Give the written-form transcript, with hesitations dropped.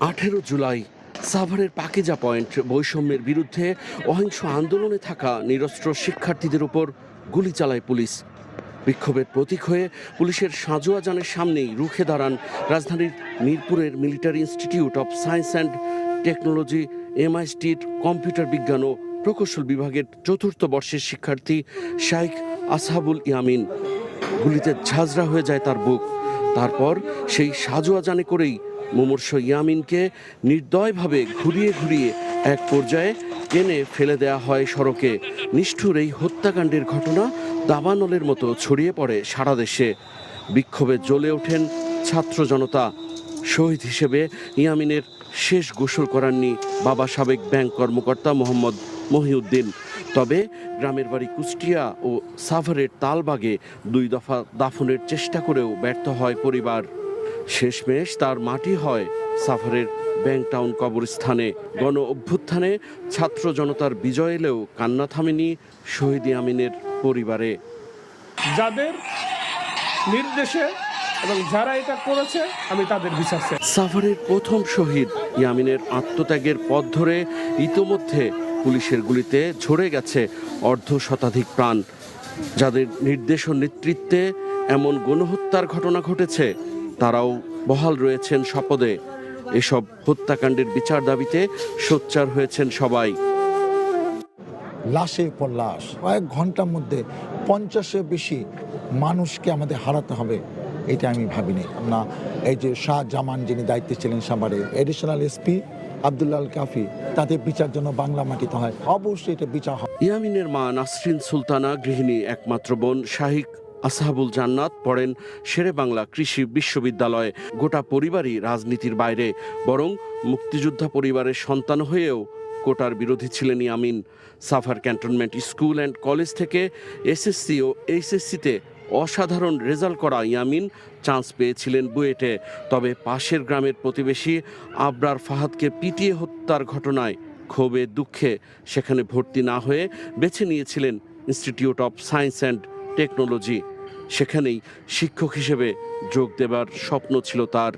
18 জুলাই সাভারের পাকিজা পয়েন্ট বৈষম্যের বিরুদ্ধে অহিংস আন্দোলনে থাকা নিরস্ত্র শিক্ষার্থীদের উপর গুলি চালায় পুলিশ। বিক্ষোভের প্রতীক হয়ে পুলিশের সাঁজোয়া যানের সামনেই রুখে দাঁড়ান রাজধানীর মিরপুরের Military Institute of Science and Technology MISTর কম্পিউটার বিজ্ঞান ও প্রকৌশল বিভাগের 4র্থ বর্ষের শিক্ষার্থী শাইখ আসহাবুল ইয়ামিন। গুলিতে ঝাঁঝরা হয়ে যায় তার বুক। তারপর সেই সাঁজোয়া যানে করেই মুমূর্ষ ইয়ামিনকে নির্দয়ভাবে ঘুরিয়ে ঘুরিয়ে এক পর্যায়ে টেনে ফেলে দেয়া হয় সড়কে। নিষ্ঠুর এই হত্যাকাণ্ডের ঘটনা দাবানলের মতো ছড়িয়ে পড়ে সারা দেশে। বিক্ষোভে জ্বলে ওঠেন ছাত্র জনতা। শহীদ হিসেবে ইয়ামিনের শেষ গোসল করাননি বাবা সাবেক ব্যাংক কর্মকর্তা মোহাম্মদ মহিউদ্দিন। তবে গ্রামের বাড়ি কুষ্টিয়া ও সাভারের তালবাগে 2 দফা দাফনের চেষ্টা করেও ব্যর্থ হয় পরিবার। শেষমেশ তার মাটি হয় সাভারের ব্যাংকটাউন কবরস্থানে। গণ অভ্যুত্থানে ছাত্র জনতার বিজয় এলেও কান্না থামেনি শহীদ ইয়ামিনের পরিবারে। যাদের নির্দেশে এবং যারা এটা করেছে আমি তাদের বিচার চাই। সাভারের প্রথম শহীদ ইয়ামিনের আত্মত্যাগের পথ ধরে ইতোমধ্যে পুলিশের গুলিতে ঝরে গেছে অর্ধশতাধিক প্রাণ। যাদের নির্দেশ ও নেতৃত্বে এমন গণহত্যার ঘটনা ঘটেছে তারাও বহাল রয়েছেন শপথে। এসব হত্যাকাণ্ডের বিচার দাবিতে সোচ্চার হয়েছেন সবাই। লাশের পর লাশ, কয়েক ঘন্টার মধ্যে 50-এর বেশি মানুষকে আমাদের হারাতে হবে, এটা আমি ভাবিনি। না, এই যে শাহ জামান যিনি দায়িত্বে ছিলেন সাভারে, এডিশনাল SP আব্দুল্লাহ আল কাফি, তাদের বিচার জন্য বাংলা মাটিতে হয়, অবশ্যই এটা বিচার হয়। ইয়ামিনের মা নাসরিন সুলতানা গৃহিণী, একমাত্র বোন শাহিক আসহাবুল জান্নাত পড়েন শেরে বাংলা কৃষি বিশ্ববিদ্যালয়ে। গোটা পরিবারই রাজনীতির বাইরে, বরং মুক্তিযোদ্ধা পরিবারের সন্তান হয়েও কোটার বিরোধী ছিলেন Yamin. Savar cantonment school and college থেকে SSC ও HSCতে অসাধারণ রেজাল্ট করা ইয়ামিন চান্স পেয়েছিলেন বুয়েটে। তবে পাশের গ্রামের প্রতিবেশী আবরার ফাহাদকে পিটিয়ে হত্যার ঘটনায় ক্ষোভে দুঃখে সেখানে ভর্তি না হয়ে বেছে নিয়েছিলেন institute of Science and technology. সেখানেই শিক্ষক হিসেবে যোগ দেবার স্বপ্ন ছিল তার।